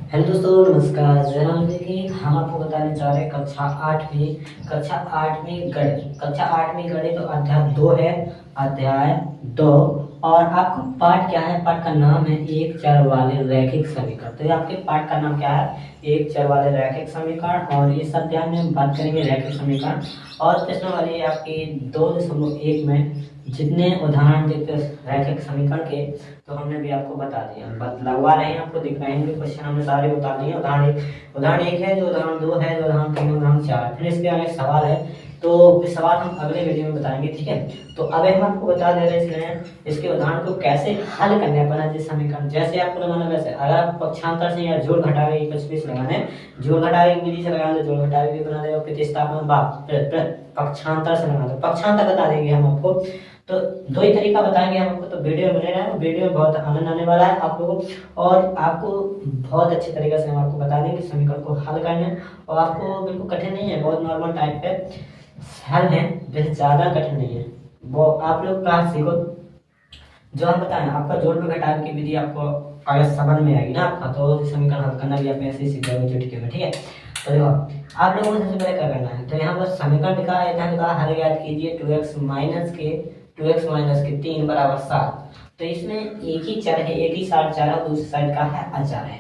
Hello दोस्तों, नमस्कार। जयराम जी की हम आपको बताने जा रहे हैं कक्षा आठवीं गणित तो अध्याय 2 है। अध्याय 2। और आपका पाठ क्या है? पाठ का नाम है एक चर वाले रैखिक समीकरण। तो ये आपके पाठ का नाम क्या है? एक चर वाले रैखिक समीकरण। और इस अध्याय में हम बात करेंगे रैखिक समीकरण और प्रश्न वाली आपकी 2.1 में जितने उदाहरण देते रैखिक समीकरण के तो हमने भी आपको बता दिया, लगवा रहे हैं, आपको दिख रहे हैं क्वेश्चन हमने सारे बता दिए। उदाहरण एक है, जो उदाहरण दो है, जो उदाहरण तीन, उदाहरण चार, फिर इसके आगे सवाल है। तो इस सवाल हम अगले वीडियो में बताएंगे, ठीक है। तो अभी हम आपको बता दे रहे हैं इसके उदाहरण को कैसे हल करने अपना जिस समीकरण जैसे आपको लगाना वैसे। अगर आप पक्षांतर से या जोड़ घटावे कुछ भी से लगाना है, जोड़ घटावे की विधि से लगाना, जोड़ घटावे भी बना देगा, प्रतिस्थापन पक्षांतर से लगाना, पक्षांतर बता देंगे हम आपको। तो दो ही तरीका बताएंगे हम आपको। तो वीडियो बने रहे, वीडियो में बहुत आनंद आने वाला है आप लोगों को, और आपको बहुत अच्छे तरीके से हम आपको बता देंगे समीकरण को हल करना। और आपको बिल्कुल कठिन नहीं है, बहुत नॉर्मल टाइप पे हल है, वैसे ज़्यादा कठिन नहीं है। वो आप लोग क्लास सीखो जो हम बताएं। आपका जोड़ में घटाव की विधि आपको अगर समझ में आएगी ना आपका, तो समीकरण हल करना भी आप ऐसे ही सीख जाओगे चुटकी में, ठीक है। तो देखो, आप लोगों को सबसे पहले क्या करना है, तो यहाँ पर समीकरण लिखा है, यहाँ लिखा हल ज्ञात कीजिए 2x माइनस के 3 बराबर 7। तो इसमें एक ही चर है, एक ही साइड चर है, दूसरी साइड का है अचर है,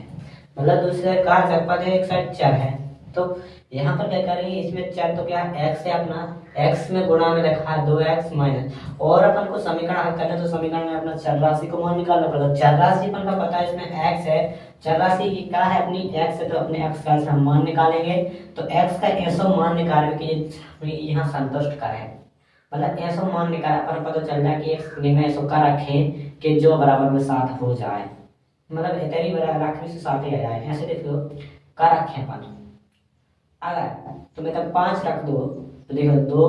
मतलब दूसरी साइड का चर पद है, एक साइड चर है। तो यहाँ पर क्या करेंगे, इसमें चर तो क्या है, x है अपना, x में गुणा में रखा है 2x माइनस, और अपन को समीकरण हल करना है, तो समीकरण में अपना चर राशि को मान निकालना पड़ेगा। चर राशि अपन का पता है, इसमें x है, चर राशि की क्या है अपनी x है, तो अपने x का हम मान निकालेंगे। तो x का ऐसा मान निकाल के यहाँ संतुष्ट करें, मतलब ऐसा मान निकाला पर पता चल जाए कि x में ऐसा का रखें कि जो बराबर में 7 हो जाए, मतलब इतनी बराबर रखने से 7 ही आ जाए, ऐसे देखो का रखें अपन। अगर तुम्हें तब 5 रख दो, तो देखो 2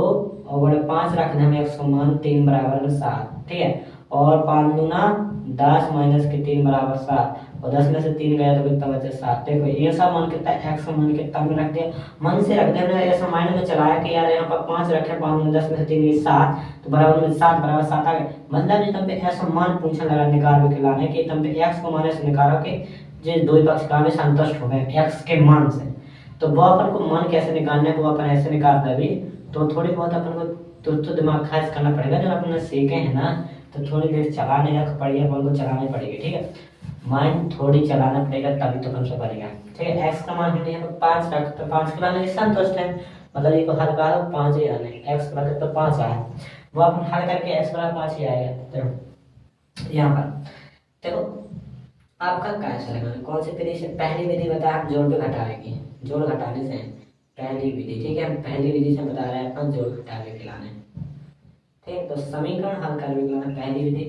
और बड़े 5 रखने में 100 मान 3 बराबर में 7, ठीक है। और 5 दूना 10 माइनस के 3 बराबर 7, और 10 में से 3 गया तो कितना बचे 7। देखो ये सब मान कितना, x का मान कितना में रख दिया, मन से रख दिया, ऐसा माइंड में चलाया कि यार यहाँ पर 5 रखे, 5 में 10 में से 3 गई 7, तो बराबर में 7 बराबर 7 आ गए। मतलब ये तुम पे ऐसा मान पूछने लगा निकाल के लाने कि तुम पे x को मान से निकालो कि जो दो पक्ष का में संतुष्ट हो गए x के मान से। तो वो अपन को मान कैसे निकालने को अपन ऐसे निकालते भी, तो थोड़ी बहुत अपन को तो दिमाग खर्च करना पड़ेगा, जब अपन सीखे हैं ना, तो थोड़ी देर चलाने रख पड़ेगी, अपन को चलानी पड़ेगी, ठीक है। माइंड थोड़ी चलाना पड़ेगा तभी तो अपन से बनेगा, ठीक है। एक्स का मान हमने यहाँ पर 5 रख, तो 5 के लाने संतुष्ट है, मतलब ये को हल करा 5 ही आने, एक्स बराबर तो 5 आया, वो अपन हल करके एक्स बराबर 5 ही आएगा। देखो यहाँ पर देखो आपका कैसे लगाना, कौन सी विधि से, पहली विधि बता आप जोड़ पे घटाएंगे, जोड़ घटाने से पहली विधि, ठीक है। हम पहली विधि से बता रहे हैं अपन जोड़ घटावे के लाने, ठीक। तो समीकरण हल करने के लाने पहली विधि।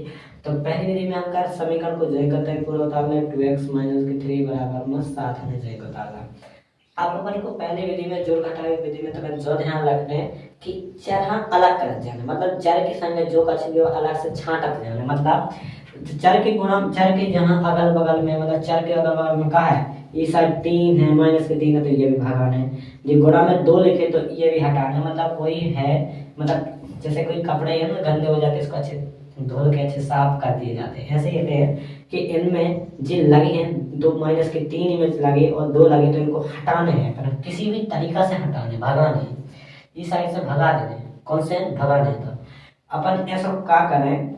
तो पहली विधि में हम कर समीकरण को जय करते हैं पूरा उतारना, 2x माइनस के 3 बराबर में 7 हमें जय उतारना। आप लोगों को पहली विधि में जोड़ घटावे की विधि में तो जो ध्यान रखना है कि चर हाँ अलग कर जाना, मतलब चर के संग जो का अलग से छांटक जाना, मतलब चर के गुणा, चर के जहाँ अगल बगल में, मतलब चर के अगल बगल में कहा है, ये साइड 3 है, माइनस के 3 है, तो ये भी भागाना है। जो गुणा में 2 लिखे तो ये भी हटाना है, मतलब कोई है, मतलब जैसे कोई कपड़े है ना गंदे हो जाते, इसको अच्छे धो के अच्छे साफ कर दिए जाते हैं, ऐसे कहते हैं कि इनमें जो लगे हैं 2 माइनस के 3 इमेज लगे और 2 लगे, तो इनको हटाने हैं, पर किसी भी तरीका से हटाने, भगाने, इस साइड से भगा देने, कौन से भगाने। तो अपन ऐसा क्या करें,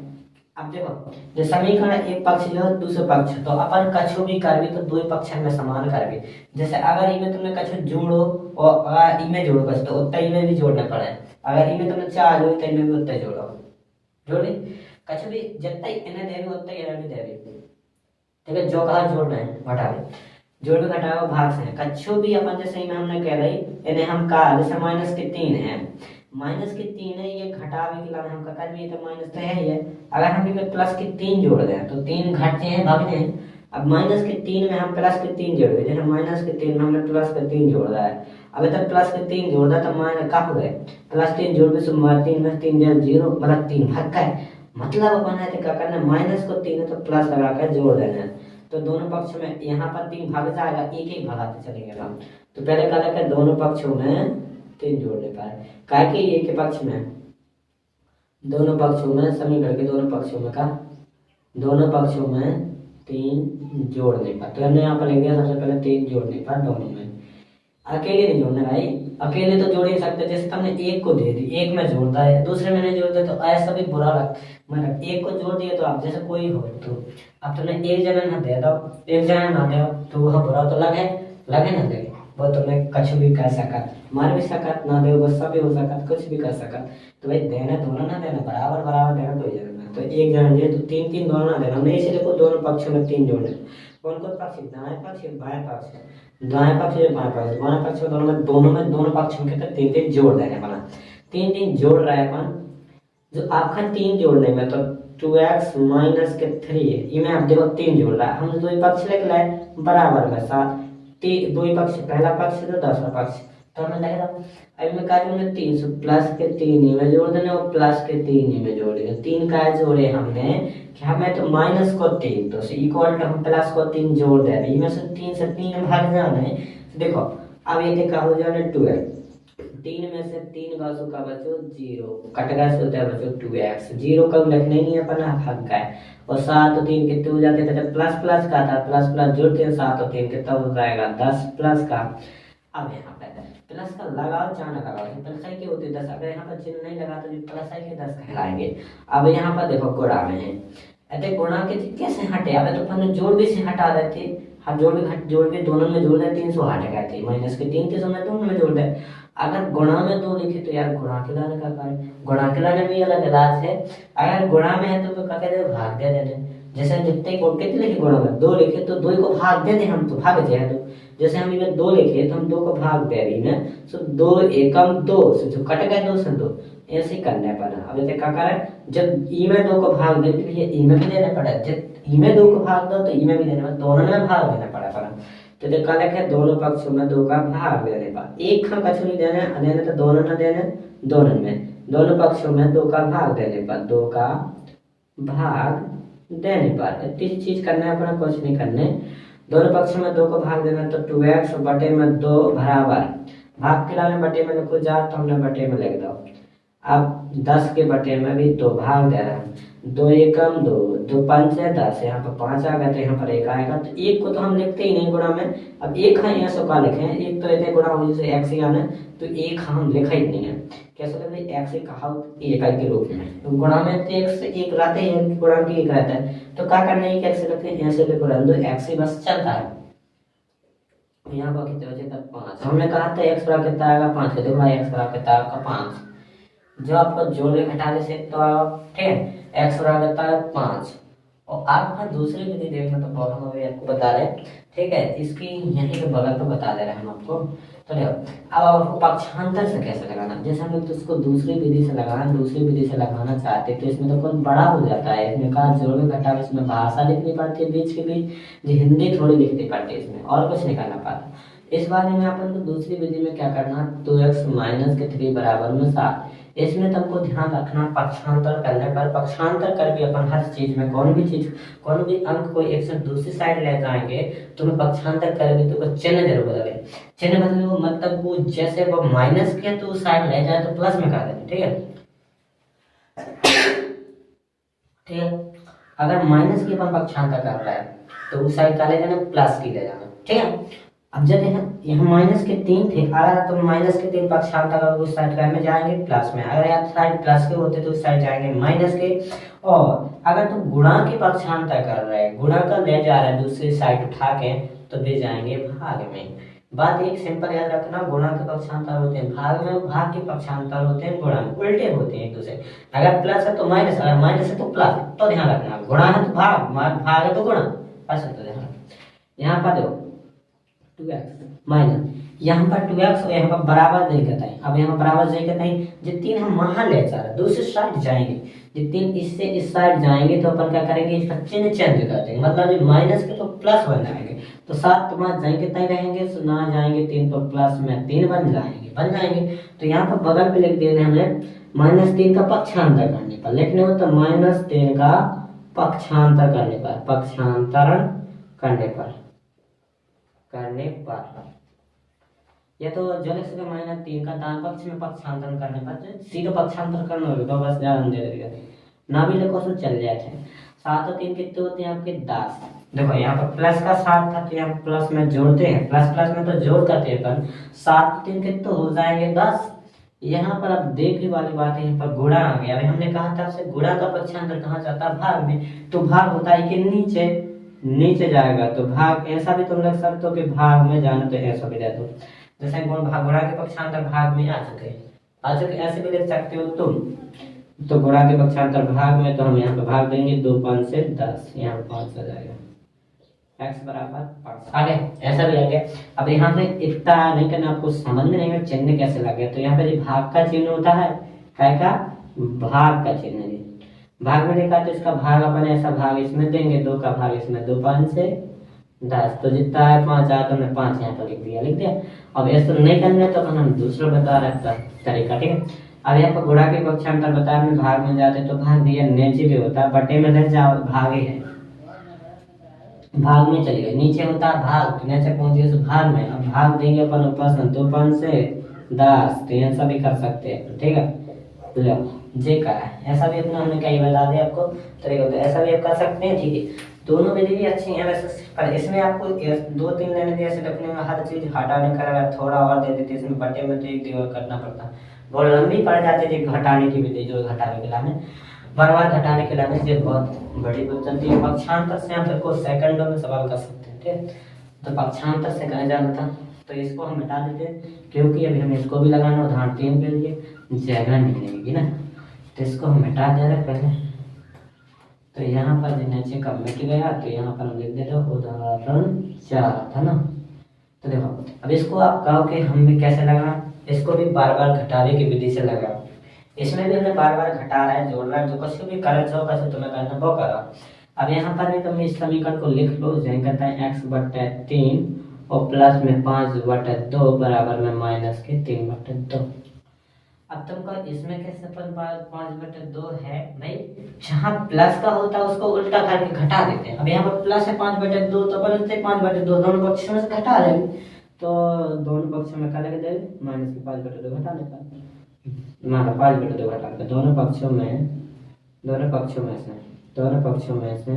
अब देखो जो समीकरण एक पक्ष लो दूसरे पक्ष, तो अपन कछु भी करबी तो दो पक्ष में समान करबी। जैसे अगर इमे तुमने कछु जोड़ो और अगर इमे जोड़ो कछु, तो उतना इमे भी जोड़ना पड़े। अगर इमे तुमने 4 जोड़ी तो इमे भी उतना जोड़ो, जोड़ी कछु भी जितना इन्हें देवी उतना इन्हें भी देवी, ठीक है। जो कहा जोड़ना है घटावे, जोड़ में घटाओ भाग से कछु भी अपन जैसे इमे हमने कह रही इन्हें हम का, जैसे माइनस के 3 है, माइनस के 3 है, ये घटावे के लाने हम का कर भी, तो माइनस तो है ही है। अगर हम इनमें प्लस के 3 जोड़ दें तो 3 घटते हैं भागते हैं। अब माइनस के 3 में हम प्लस के 3 जोड़ दें, जैसे माइनस के 3 में हमने प्लस के 3 जोड़ रहा है, अब तक प्लस के 3 जोड़ दिया तो माइनस कब हो गए, प्लस 3 जोड़ में से 3 में 3 0, मतलब 3 भाग गए। मतलब अपन है तो क्या करना है, माइनस को 3 है तो प्लस लगा कर जोड़ देना है, तो दोनों पक्ष में यहाँ पर 3 भाग जाएगा, एक एक भगाते चलेंगे हम। तो पहले क्या लगा दोनों पक्षों में 3 जोड़ने पाए, काय के ये के पक्ष में, दोनों पक्षों में समीकरण के दोनों पक्षों में का, दोनों पक्षों में 3 जोड़ने पर। तो हमने यहाँ पर लिख दिया सबसे पहले 3 जोड़ने पर दोनों में। अकेले नहीं जोड़ना भाई, अकेले तो जोड़ ही सकते। जैसे तुमने एक को दे दी, एक में जोड़ता है, दूसरे में नहीं जोड़ते, तो ऐसा भी बुरा लगता। मतलब एक को जोड़ दिए तो आप जैसे कोई हो, तो अब तुमने एक जना ना दे दो, एक जना ना दे तो वह बुरा तो लगे ना लगे। वो तुम्हें कुछ भी कर सकत, मार भी सकत, ना दे गुस्सा भी हो सकत, कुछ भी कर सकत। तो भाई देना दोनों ना देना, बराबर बराबर देना, कोई जना ना। तो एक जना दिए तो 3 दोनों ना देना। हमने इसे देखो दोनों पक्षों में 3 जोड़ने। कौन कौन पक्ष? दाएं पक्ष, बाएं पक्ष, दाएं पक्ष या बाएं पक्ष। बाएं पक्ष में दोनों पक्षों के 3 जोड़ देने बना। 3 जोड़ रहा है अपन। जो आपका 3 जोड़ने में तो 2x माइनस के 3 है, ये में आप देखो 3 जोड़ रहा है। हम दो ही पक्ष लिख लाए बराबर में 7। दो ही पक्ष, पहला पक्ष तो दूसरा पक्ष, तो हमने लिखा अब में कार्य में 300 प्लस के 3 में जोड़ देने और प्लस के 3 में जोड़ देंगे। 3 का जोड़े हमने कि हमें तो माइनस को 3, तो इक्वल टू हम प्लस को 3 जोड़ दे रहे हैं। में से 3 से 3 भाग जाना है। तो देखो अब ये क्या हो जाना 12। 3 में से 3 का सो का बचो 0, कट गया सो होता है बचो 2x। 0 का लिखना ही नहीं है अपना, भाग का है। और 7 और 3 कितने हो जाते थे? प्लस प्लस का था, प्लस प्लस जोड़ते हैं 7 और 3 कितना हो जाएगा 10 प्लस का। अब यहाँ पे प्लस का लगाओ चाहे ना लगाओ, प्लस आई के होते 10, अगर यहाँ पर चिन्ह नहीं लगा तो प्लस आई के 10 कहलाएंगे। अब यहाँ पर देखो गुणा में है, अरे गुणा के कैसे हटे? अब तो अपन जोड़ भी से हटा देते, हम जोड़ भी दोनों में जोड़ दे 300 हट गए थे, माइनस के 3 300 में दोनों में जोड़ दे। अगर गुणा में 2 लिखे तो यार गुणा के लाने का कार्य, गुणा के लाने में अलग इलाज है। अगर गुणा में है तो क्या कहते भाग दे देने। जैसे जितने कितने लिखे गुणा में 2 लिखे तो 2 को भाग दे दे, हम तो भाग जाए। तो जैसे हम इनमें 2 लिखे तो हम 2 को भाग दे रही में, तो 2 एकम 2 से जो कट गए 2 से 2, ऐसे ही करने पड़ा। अब जैसे क्या करें, जब ई में 2 को भाग दे तो ये ई में भी देना पड़ा, जब ई में 2 को भाग दो तो ई में भी देना पड़ा, दोनों में भाग देना पड़ा। तो जो कल है दोनों पक्षों में 2 का भाग देने पर, एक हम कछु नहीं देने तो दोनों न देने, दोनों पक्षों में 2 का भाग देने पर, 2 का भाग देने पर इतनी चीज करना है अपना, कुछ नहीं करने। दोनों पक्षों में 2 को भाग देना तो 2x बटे में 2 बराबर, भाग के लाने बटे में लिखो जा तो हमने बटे में लिख दो। अब 10 के बटे में भी 2 भाग दे रहा है, 2 एकम 2, 2 पंच है 10, यहाँ पर 5 आ गया तो यहाँ पर 1 आएगा। तो 1 को तो हम लिखते ही नहीं गुणा में। अब 1 है यहाँ सो का लिखे, 1 तो ऐसे गुणा हो जैसे x ही आना, तो 1 हम लिखा ही नहीं है। कैसे कहते हैं x कहा इकाई के रूप में, तो गुणा में तो 1 से 1 रहते हैं, गुणा की 1 रहता है। तो क्या करना है कि x लिखते हैं, ऐसे लिखो रहने दो, x ही बस चलता है। यहाँ पर कितने बचे तक 5, हमने कहा था x बराबर कितना आएगा 5, तो देखो भाई x बराबर कितना आएगा 5। जो आपको जोड़ने घटाने से तो ठीक है, x बराबर होता है 5। और आपका दूसरी विधि देखना तो बहुत हम अभी आपको बता रहे हैं, ठीक है, इसकी यहीं के बगल पे बता दे रहे हैं हम आपको। तो देखो अब आपको पक्षांतर से कैसे लगाना, जैसे हम लोग तो उसको दूसरी विधि से लगाना चाहते तो इसमें तो कुछ बड़ा हो जाता है। इसमें कहा जोड़ घटा, इसमें भाषा लिखनी पड़ती है बीच के बीच, जो हिंदी थोड़ी लिखनी पड़ती है, इसमें और कुछ नहीं करना पड़ता। इस बारे में अपन को दूसरी विधि में क्या करना, 2x माइनस के 3 बराबर में 7। इसमें तुमको ध्यान रखना पक्षांतर करने पर, पक्षांतर कर भी अपन हर चीज में कोई भी अंक को एक से दूसरी साइड ले जाएंगे तो मैं पक्षांतर कर भी तो चिन्ह जरूर बदले। चिन्ह बदले मतलब वो जैसे वो माइनस किया तो उस साइड ले जाए तो प्लस में कर देंगे, ठीक है। ठीक है, अगर माइनस की अपन पक्षांतर कर रहा है तो उस साइड का ले जाना, प्लस की ले जाना, ठीक है। अब जब यहाँ माइनस के 3 थे, अगर तो माइनस के 3 पक्षांतर उस साइड का में जाएंगे प्लस में, अगर यहाँ साइड प्लस के होते तो उस साइड जाएंगे माइनस के। और अगर तुम गुणा के पक्षांतर कर रहे हैं, गुणा का ले जा रहे हैं दूसरी साइड उठा के, तो ले जाएंगे भाग में। बात एक सिंपल याद रखना, गुणा के पक्षांतर होते हैं भाग में, भाग के पक्षांतर होते हैं गुणा में, उल्टे होते हैं एक दूसरे। अगर प्लस है तो माइनस, अगर माइनस है तो प्लस, तो ध्यान रखना। गुणा है तो भाग, भाग है तो गुणा, ऐसा तो ध्यान। यहाँ पर देखो 2x माइनस, यहाँ पर 2x और यहाँ पर बराबर नहीं कहता है। अब यहाँ बराबर नहीं कहता है, जो 3 हम वहां ले जा रहे दूसरी साइड जाएंगे, जो 3 इससे इस साइड जाएंगे तो अपन क्या करेंगे, इसका चिन्ह चेंज कर देंगे, मतलब माइनस के तो प्लस बन जाएंगे। तो 7 तो वहां जाएंगे तय रहेंगे, तो ना जाएंगे 3 तो प्लस में 3 बन जाएंगे। तो यहाँ पर बगल पे लिख देना हमने -3 का पक्षांतर करने पर, लिखने हो तो -3 का पक्षांतर करने पर या तो जो लिख सके -3 का दान पक्ष में पक्षांतर करने पर, सीधा पक्षांतर करना होगा तो बस ध्यान दे देगा, ना भी लिखो तो चल जाए थे। 7 और 3 कितने होते हैं आपके 10। देखो यहाँ पर प्लस का 7 था तो यहाँ प्लस में जोड़ते हैं, प्लस प्लस में तो जोड़ करते हैं पर 7 और 3 कितने हो जाएंगे 10। यहाँ पर अब देखने वाली बात है, यहाँ पर गुणा आ गया। अभी हमने कहा था आपसे गुणा का पक्षांतर कहाँ जाता है भाग में, तो भाग होता है कि नीचे नीचे जाएगा, तो भाग ऐसा भी तुम लिख सकते हो कि भाग में जाना, तो ऐसा भी दे दो। जैसे गुणा के पक्षांतर भाग में आ चुके ऐसे भी लिख सकते हो तुम। तो गुणा के पक्षांतर भाग में तो हम यहाँ पे भाग देंगे 2 5 से 10, यहाँ पे 5 आ जाएगा, x बराबर 5 आ गया, ऐसा भी आ गया। अब यहाँ पे इतना नहीं करना, आपको समझ में नहीं चिन्ह कैसे लगे। तो यहाँ पे जो भाग का चिन्ह होता है, काय का भाग का चिन्ह है, भाग में लिखा तो इसका भाग अपन ऐसा भाग इसमें देंगे, 2 का भाग इसमें, 2 5 से 10, तो जितना है 5 आया तो हमने 5 यहाँ पर लिख दिया। अब ऐसा नहीं करना तो हम दूसरा बता रहा तरीका, ठीक है। अब यहाँ पर गुणा के पक्षांतर बताया हमने, भाग में जाते तो भाग दिया, नीचे भी होता है, बटे में रह जाओ, भाग ही है, भाग में चले गए, नीचे होता है भाग, तो नीचे पहुंच गए भाग में। अब भाग देंगे अपन ऊपर से 2 5 से 10, तो ऐसा भी कर सकते हैं, ठीक है। लो जे का है, ऐसा भी अपना हमने कई बता दिया आपको तरीका, तो ऐसा भी आप कर सकते हैं, ठीक है। दोनों विधि भी अच्छी हैं वैसे, पर इसमें आपको 2 3 लेने दिए ऐसे रखने में, हर चीज हटाने का थोड़ा और दे देते, इसमें बटे में तो एक दो करना पड़ता, बहुत लंबी पड़ जाती थी घटाने की विधि, जो घटाने के लाने बार बार घटाने के लाने से बहुत बड़ी हो जाती है। पक्षांतर से हम को सेकंडों में सवाल कर सकते हैं, ठीक। तो पक्षांतर से कहा जाता था, तो इसको हम हटा देते हैं, क्योंकि अभी हमें इसको भी लगाना उदाहरण 3 के लिए जगह नहीं लगेगी ना, तो इसको हम हटा दे रहे पहले। तो यहाँ पर नीचे का मिट गया, तो यहाँ पर हम लिख देते उदाहरण 4 था ना। तो देखो अब इसको आप कहो कि हम भी कैसे लगाना, इसको भी बार बार घटाने की विधि से लगा, इसमें भी हमने बार बार घटा रहा है, जोड़ रहा है, जो कुछ भी करे जो कैसे तुम्हें करना वो करो। अब यहाँ पर भी तुम इस समीकरण को लिख लो, जैसे कहता है x बटे 3 और प्लस में 5 बटे 2 बराबर में माइनस के 3 बटे 2। अब तुमको इसमें कैसे 5 बटे 2 है भाई, जहाँ प्लस का होता है उसको उल्टा करके घटा देते हैं। अब यहाँ पर प्लस है 5 बटे 2, तो अपन इससे 5 बटे 2 दोनों पक्षों में से घटा देंगे, तो दोनों पक्षों में क्या लग जाएगा, माइनस के 5 बटे 2 घटा देता है, माना 5 बटे 2 घटा के दोनों पक्षों में से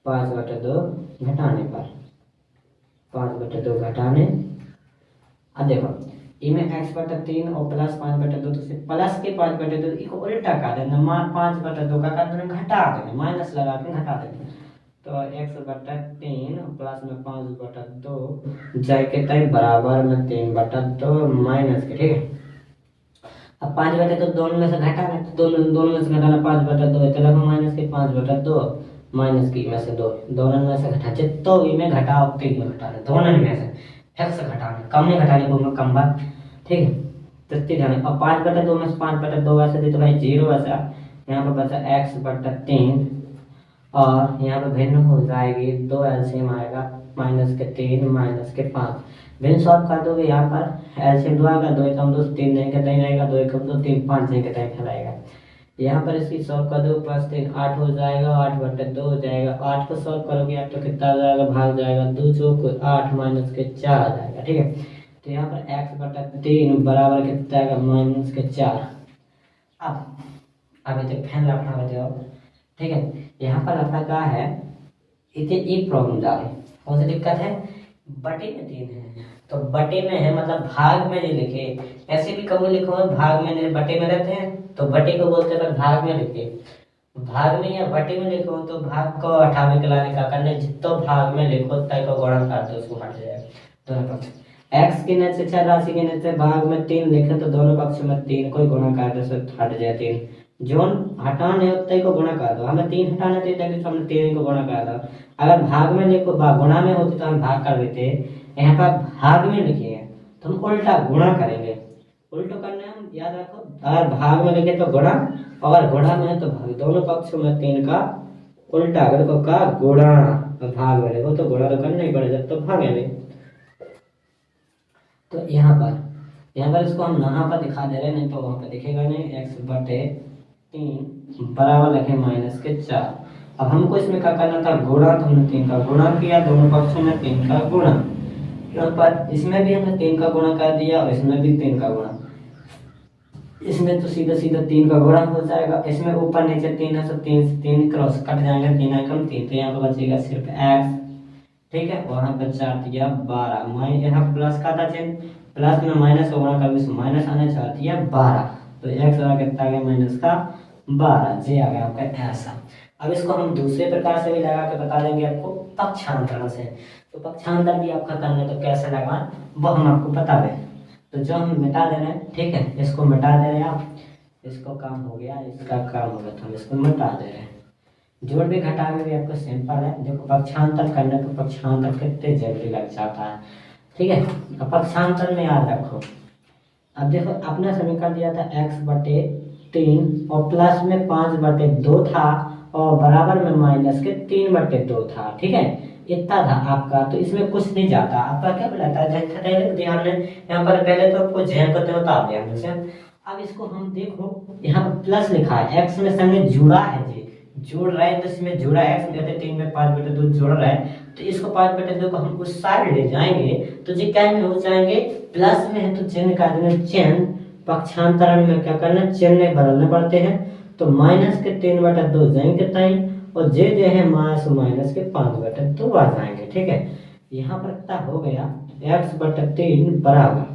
5 बटे 2 घटाने पर 5 बटे 2 घटाने। अब देखो इनमें x बटे 3 और प्लस 5 बटे 2, तो सिर्फ प्लस के 5 बटे 2 इसको उल्टा कर देना, मान 5 बटे 2 का कर देना, घटा देना, माइनस लगा के घटा देना, तो x बटे 3 प्लस में 5 बटे 2 जाके तय बराबर में 3 बटे 2 माइनस के, ठीक है। अब 5 बटे 2 दोनों में से घटाना, तो दोनों में से घटाना 5 बटे 2, तो लगभग माइनस के 5 बटे 2 माइनस की में से 2, दोनों में से घटा, तो इनमें घटाओ 3 में घटाना, दोनों में से फिर से घटाना, कम में घटाने को कम बात, ठीक है। तो ध्यान, अब 5 बटे 2 में से 5 बटे 2 वैसे दी तो भाई 0 बचा, यहाँ पर बचा x बटे 3 और यहाँ पर भिन्न हो जाएगी 2 एलसीएम आएगा, माइनस के 3 माइनस के 5, भिन्न सॉल्व कर दोगे, यहाँ पर एलसीएम 2 आएगा, 2 कम 2 3 नहीं के तय रहेगा, 2 कम 2 3 5 नहीं के तय रहेगा। यहाँ पर इसकी सॉल्व कर दो, 5 3 8 हो जाएगा, 8 बटे 2 हो जाएगा, 8 को सॉल्व करोगे आप तो कितना आ जाएगा, भाग जाएगा 2 चौक 8 माइनस के 4 आ जाएगा, ठीक है। तो यहाँ पर x बटा 3 बराबर कितना आएगा, माइनस के 4। अब अभी तक फैन रखना बताओ, ठीक है। यहाँ पर अपना क्या है, इतने एक प्रॉब्लम जा रही, कौन सी दिक्कत है, बटे में 3 है, तो बटे में है मतलब भाग में नहीं लिखे, ऐसे भी कभी लिखो भाग में नहीं बटे में रहते हैं, तो बटे को बोलते हैं भाग में लिखे, भाग में या बटे में लिखो तो भाग को हटावे के लाने का करने, जितना भाग में लिखो तय को गुणा कर दो, उसको हट जाएगा दोनों पक्ष। x के नीचे चर राशि के नीचे भाग में 3 लिखे तो दोनों पक्ष में 3 को गुणा कर दो, हट जाए 3, जोन हटाने उतने को गुणा कर दो, हमें 3 हटाने थे तो हमने 3 को गुणा कर दो। अगर भाग में लिखो गुणा में होती तो हम भाग कर देते, यहाँ पर भाग में लिखे हैं तो हम उल्टा गुणा करेंगे, उल्टो करने हम याद रखो, अगर भाग में लिखे तो गुणा, और गुणा में है तो भाग, दोनों पक्षों में 3 का उल्टा अगर को का गुणा, भाग में लिखो तो गुणा तो करना ही पड़ेगा, तो भागेंगे। तो यहाँ पर इसको हम यहाँ पर दिखा दे रहे, नहीं तो वहाँ पर दिखेगा नहीं, x बटे 3 बराबर लिखे माइनस के 4। अब हमको इसमें क्या करना था, गुणा, तो हमने 3 का गुणा किया, दोनों पक्षों में 3 का गुणा, यहाँ पर इसमें भी हमने 3 का गुणा कर दिया और इसमें भी 3 का गुणा, इसमें तो सीधा सीधा 3 का गुणा हो जाएगा, इसमें ऊपर नीचे 3 है तो 3 से 3 क्रॉस कट जाएंगे, 3 एकम 3, तो यहाँ पर बचेगा सिर्फ x। ठीक है, वहाँ पर 4 दिया 12, माइन यहाँ प्लस का था चिन्ह, प्लस में माइनस होगा, कभी माइनस आने 4 दिया 12, तो x आ कितना आ गया माइनस का 12, जे आ गया आपका ऐसा। अब इसको हम दूसरे प्रकार से भी लगा के बता देंगे आपको पक्षांतरण से। तो पक्षांतर भी आपका करना है तो कैसे लगाएं वो हम आपको बता दें। तो जो हम मिटा दे रहे हैं, ठीक है, इसको मिटा दे रहे हैं आप, इसको काम हो गया, इसका काम हो गया, तो हम इसको मिटा दे रहे हैं। जोड़ भी घटा में भी आपको सिंपल है, देखो पक्षांतर करने पर पक्षांतर कितने जल्दी लग जाता है। ठीक है, अब पक्षांतर में याद रखो, अब देखो अपना समीकरण दिया था x/3 और प्लस में 5/2 था और बराबर में माइनस के 3/2 था। ठीक है, इतना था आपका, तो इसमें कुछ नहीं जाता, आपका क्या बुलाता है ध्यान में, यहाँ पर पहले तो आपको जैन करते होता आप ध्यान से। अब इसको हम देखो यहाँ पर प्लस लिखा है, x में संगे जुड़ा है जी, जोड़ रहा है तो इसमें जुड़ा है, x में 3 में 5/2 जोड़ रहा है, तो इसको 5/2 को हम उस साइड ले जाएंगे तो जी क्या में हो जाएंगे, प्लस में है तो चिन्ह का देना, चिन्ह पक्षांतरण में क्या करना, चिन्ह बदलने पड़ते हैं, तो माइनस के 3/2 जाएंगे ताई, और जे है माइनस के 5/2 आ जाएंगे। ठीक है, यहाँ पर क्या हो गया x/3 बराबर,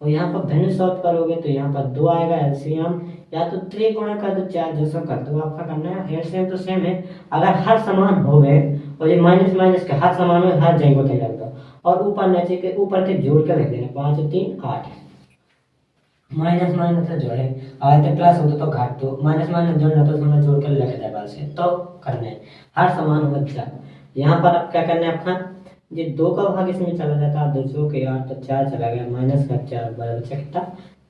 और यहाँ पर भिन्न शॉर्ट करोगे तो यहाँ पर 2 आएगा एलसीएम, या तो त्रिगुणा कर दो 4 जैसा कर दो, आपका करना है एलसीएम तो सेम है। अगर हर समान हो गए और ये माइनस माइनस के हर समान हो, हर जगह को तैयार दो, और ऊपर नीचे के ऊपर के जोड़ के लिख देना, 5 3 8, माइनस माइनस से जोड़े, अगर प्लस होता तो घाट दो, माइनस माइनस जोड़ना तो उसमें जोड़ कर लिख दे बस, तो करने हर समान हो बच्चा। यहाँ पर अब क्या करना है अपना, ये 2 का भाग इसमें चला जाता है, 2 के 8 तो 4 चला गया, माइनस का 4 बराबर कितना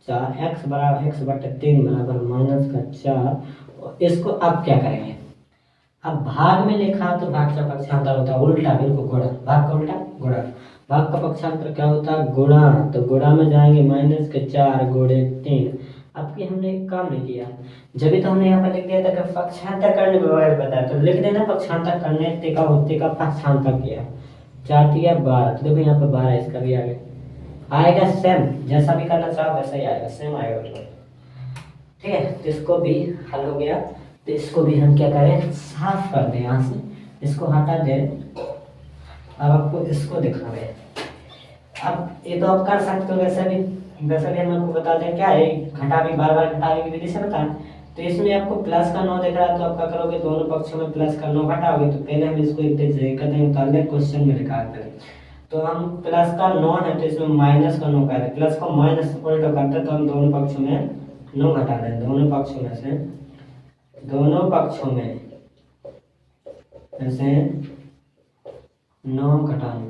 4, x बराबर x/3 बराबर माइनस का 4। इसको अब क्या करेंगे, अब भाग में लिखा तो भाग का पक्षांतर होता है उल्टा, बिल्कुल गुणा, भाग का उल्टा गुणा, भाग का पक्षांतर क्या होता है गुणा, तो गुणा में जाएंगे माइनस के 4 गुणे 3। अब की हमने एक काम नहीं किया, जब भी तो हमने यहाँ पर लिख दिया था कि पक्षांतर करने में बताया, तो लिख देना पक्षांतर करने का होते का पक्षांतर किया, 4 दिया 12, तो देखो यहाँ पर 12, इसका भी आएगा सेम, जैसा भी करना चाहो वैसा ही आएगा, सेम आएगा। ठीक है, तो इसको भी हल हो गया, तो इसको भी हम क्या करें साफ कर दें, यहाँ से इसको हटा दें। अब आपको इसको दिखा रहे, अब ये तो आप कर सकते हो वैसे भी हम आपको बता दें क्या है, घटा भी बार बार घटाने की विधि से बताएं। तो इसमें आपको प्लस का 9 दिख रहा है, तो आप क्या करोगे, दोनों पक्षों में प्लस का 9 घटाओगे, तो पहले हम इसको एक कदम निकाल दें, क्वेश्चन में निकालते हैं। तो हम प्लस का 9 है तो इसमें माइनस का 9 कर दें, प्लस को माइनस उल्टा करते तो हम दोनों पक्षों में 9 घटा दें, दोनों पक्षों में से 9 घटाने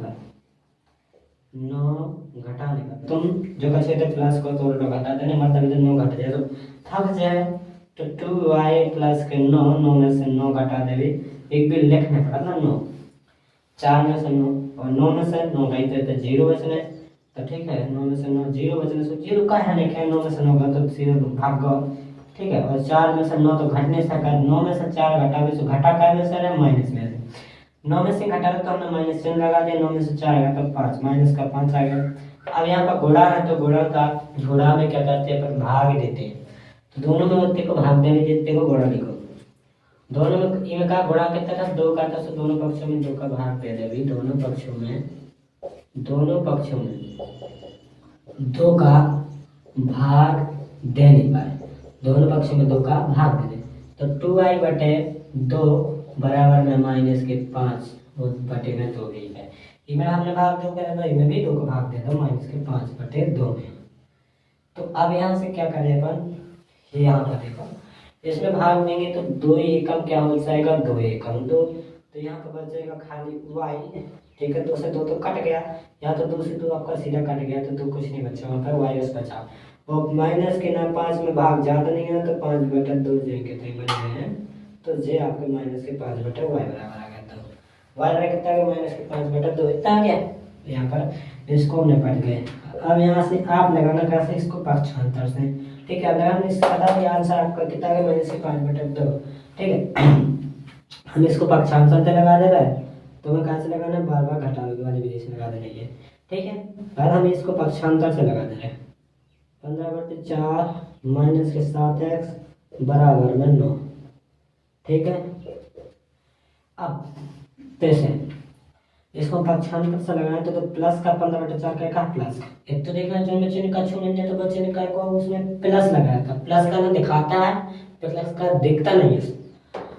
का तुम जो कैसे थे प्लस को तो उल्टा घटा देने, मतलब इधर 9 घट जाए तो थक जाए, तो 2y प्लस के 9 में से 9 घटा देवे, एक भी लिखने पड़ा ना 9, 4 में से 9 और 9 में से 9 गई तो 0 बचने, तो ठीक है 9 में से 9 0 बचने से 0 का है नहीं क्या, 9 में से 9 गया तो सीधे भाग गो। ठीक है, और 4 में से 9 तो घटने से 9 में से 4 घटावे तो घटा का में से माइनस में से 9 में से घटा तो हमने माइनस चिन्ह लगा दिया, 9 में से 4 आएगा तो 5, माइनस का 5 आ गया। अब यहाँ पर गुणा है तो गुणा में क्या करते हैं अपन भाग देते हैं, तो दोनों में उत्ते को भाग देने देते को गुणा लिखो, दोनों में इनका गुणा कितना था 2 का था, तो दोनों पक्षों में 2 का भाग दे दे, दोनों पक्षों में 2 का भाग देने पर, दोनों पक्षों में 2 का भाग दे दे, तो 2i/2 बराबर में माइनस के 5 बटे में 2 भी है, इनमें हमने भाग 2 करा तो इनमें भी 2 को भाग दे दो, माइनस के 5/2 में। तो अब यहाँ से क्या करें अपन, यहाँ पर देखो इसमें भाग देंगे तो 2 एकम क्या हो जाएगा 2 एकम 2, तो यहाँ पर बच जाएगा खाली y। ठीक है, 2 से 2 तो कट गया, या तो 2 से 2 आपका सीधा कट गया तो 2 कुछ नहीं बचा, वहाँ पर y बचा, और माइनस के ना 5 में भाग ज़्यादा नहीं है तो 5/2 जे के थे बन गए हैं, तो जे आपके माइनस के 5/y बराबर आ गया, तो y बराबर कितना है माइनस के 5/2 इतना आ गया, यहाँ पर इसको हमने पढ़ गए। अब यहाँ से आप लगाना कैसे, इसको पक्षांतर से। ठीक है, अगर हम इसका बता दिया आंसर आपका कितना है माइनस के 5/2। ठीक है, हम इसको पक्षांतर से लगा दे रहे हैं, तो हमें कहाँ से लगाना है, बार बार घटाने वाली विधि से लगा देना है। ठीक है, और हम इसको पक्षांतर से लगा दे रहे हैं, 15/4 माइनस के 7x बराबर में 9। ठीक है, अब पैसे इसको पक्षांतर से लगाएं तो प्लस का 15/4 क्या का प्लस का। एक तो देखना जो में चिन्ह का छूने तो बच्चे ने क्या को उसमें प्लस लगाया था, प्लस का ना दिखाता है, प्लस का दिखता नहीं है,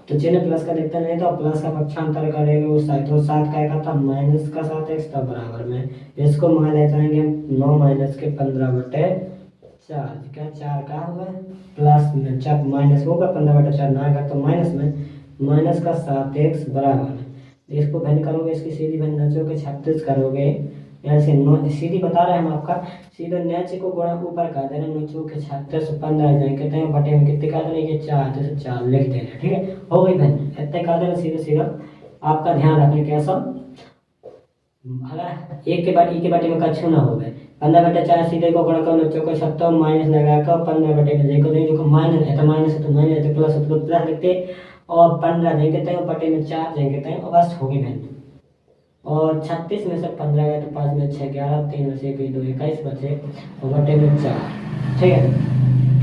तो चिन्ह प्लस का दिखता नहीं तो प्लस का पक्षांतर करेंगे उस साइड, तो 7 का था माइनस का 7x तब बराबर में इसको मान ले जाएंगे 9 माइनस के 15/4 क्या 4 का होगा प्लस में, जब माइनस होगा 15/4 ना आएगा तो माइनस में माइनस का 7x बराबर में, इसको भिन्न करोगे इसकी सीधी भिन्न नचो के 36 करोगे, ऐसे सीधी बता रहे हैं हम आपका, सीधा नीचे को गुणा ऊपर कर देना, नीचे के 36 15 जाए कहते हैं बटे में कितने का देना, ये 4 तो 4 लिख देना। ठीक है, हो गई भिन्न, इतने का देना सीधा सीधा। आपका ध्यान रखने कैसा, अगर एक के बाद ई के बटे में कछु ना हो गए 15/4 सीधे को गुणा करो नीचे को 36 माइनस लगा कर 15 में देखो देखो माइनस है तो माइनस है तो माइनस है तो प्लस है तो प्लस लिखते, और 15 देंगे तय बटे में 4 देंगे तय और बस होगी भिन्न। और 36 में से 15 गए तो 5 में 6 11 3 में से 1 2 21 बचे और बटे में 4। ठीक है,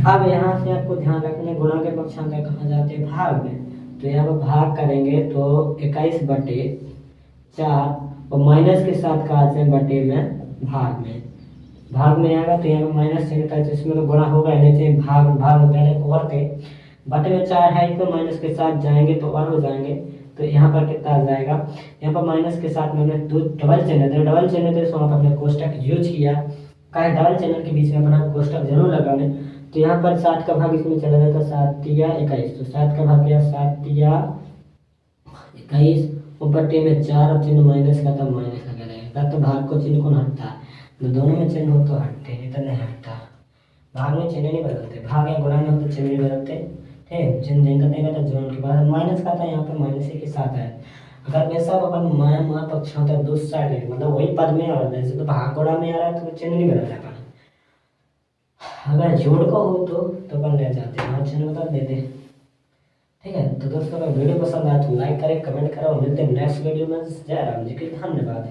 अब यहाँ से आपको ध्यान रखने गुणा के पक्षांतर कहाँ जाते हैं भाग में, तो यहाँ पर भाग करेंगे तो 21/4 और माइनस के साथ का आते हैं बटे में भाग में आएगा तो यहाँ पर माइनस से तो इसमें तो गुणा होगा नहीं, भाग में पहले और थे बटे में 4 है तो माइनस के साथ जाएंगे तो और हो जाएंगे, तो यहाँ पर कितना आ जाएगा, यहाँ पर माइनस के साथ में हमने दो डबल चिन्ह थे, डबल चिन्ह थे तो वहाँ पर हमने कोष्टक यूज किया, कहा डबल चिन्ह के बीच में अपना कोष्टक जरूर लगाने, तो यहाँ पर 7 का भाग इसमें चला जाता 7 या 21, तो 7 का भाग किया 7 या 21 और बटे में 4 और चिन्ह माइनस का तब माइनस लगा रहेगा, तो भाग को चिन्ह कौन हटता है, तो दोनों में चिन्ह हो तो हटते नहीं तो नहीं हटता, भाग में चिन्ह नहीं बदलते, भाग या गुणा में हो तो चिन्ह नहीं बदलते। ठीक, चिन्ह देंगे तो जोन के बाद माइनस का था यहाँ पे माइनस ही के साथ है, अगर वैसा अपन माया पक्षांतर दूसरी साइड है मतलब वही पद में और जैसे तो भाग गुणा में आ रहा है तो चिन्ह नहीं बदल रहा, अगर जोड़ को हो तो अपन ले जाते हैं चिन्ह बदल देते। ठीक है, तो दोस्तों अगर वीडियो पसंद आए तो लाइक करें कमेंट करें और मिलते हैं नेक्स्ट वीडियो में। जय राम जी की धन्यवाद।